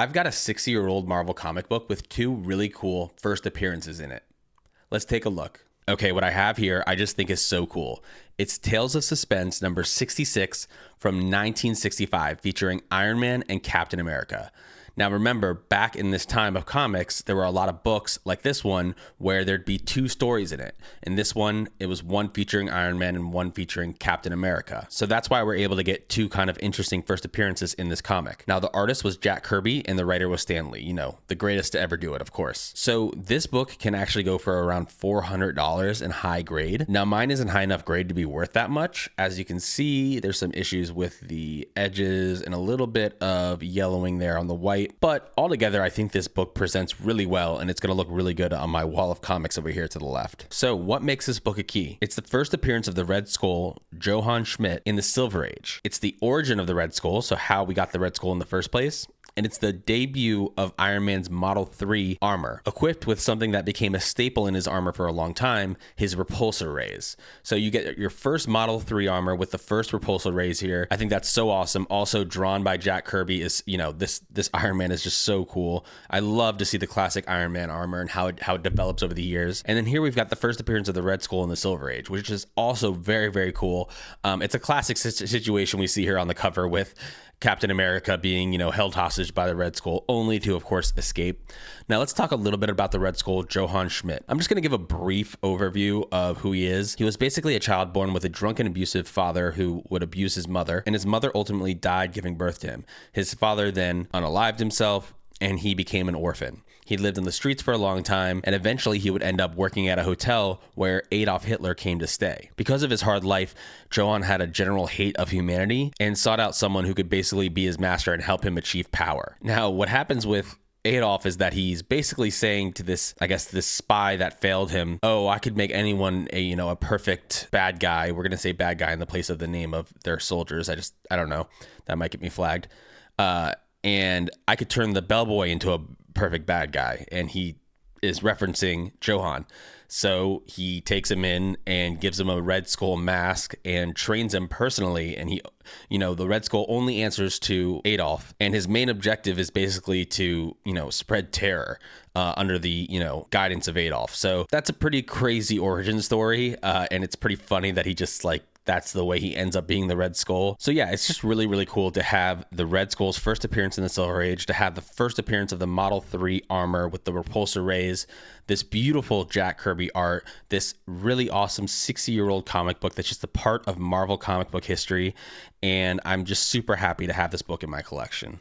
I've got a 60-year-old Marvel comic book with two really cool first appearances in it. Let's take a look. Okay, what I have here, I just think is so cool. It's Tales of Suspense number 66 from 1965, featuring Iron Man and Captain America. Now remember, back in this time of comics, there were a lot of books like this one where there'd be two stories in it. In this one, it was one featuring Iron Man and one featuring Captain America. So that's why we're able to get two kind of interesting first appearances in this comic. Now the artist was Jack Kirby and the writer was Stan Lee, the greatest to ever do it, of course. So this book can actually go for around $400 in high grade. Now mine isn't high enough grade to be worth that much. As you can see, there's some issues with the edges and a little bit of yellowing there on the white. But altogether, I think this book presents really well, and it's going to look really good on my wall of comics over here to the left. So what makes this book a key? It's the first appearance of the Red Skull, Johann Schmidt, in the Silver Age. It's the origin of the Red Skull, so how we got the Red Skull in the first place. And it's the debut of Iron Man's Model 3 armor, equipped with something that became a staple in his armor for a long time, his repulsor rays. So you get your first Model 3 armor with the first repulsor rays here. I think that's so awesome. Also drawn by Jack Kirby is, this Iron Man is just so cool. I love to see the classic Iron Man armor and how it develops over the years. And then here we've got the first appearance of the Red Skull in the Silver Age, which is also very, very cool. It's a classic situation we see here on the cover with Captain America being, held hostage by the Red Skull, only to, of course, escape. Now, let's talk a little bit about the Red Skull, Johann Schmidt. I'm just going to give a brief overview of who he is. He was basically a child born with a drunken, abusive father who would abuse his mother, and his mother ultimately died giving birth to him. His father then unalived himself, and he became an orphan. He lived in the streets for a long time, and eventually he would end up working at a hotel where Adolf Hitler came to stay. Because of his hard life, Johann had a general hate of humanity and sought out someone who could basically be his master and help him achieve power. Now, what happens with Adolf is that he's basically saying to this spy that failed him, oh, I could make anyone a perfect bad guy. We're going to say bad guy in the place of the name of their soldiers. I don't know. That might get me flagged. And I could turn the bellboy into a perfect bad guy. And he is referencing Johann. So he takes him in and gives him a Red Skull mask and trains him personally. And he, the Red Skull only answers to Adolf. And his main objective is basically to, spread terror under the, guidance of Adolf. So that's a pretty crazy origin story. And it's pretty funny that he just that's the way he ends up being the Red Skull. So yeah, it's just really, really cool to have the Red Skull's first appearance in the Silver Age, to have the first appearance of the Model 3 armor with the repulsor rays, this beautiful Jack Kirby art, this really awesome 60-year-old comic book that's just a part of Marvel comic book history. And I'm just super happy to have this book in my collection.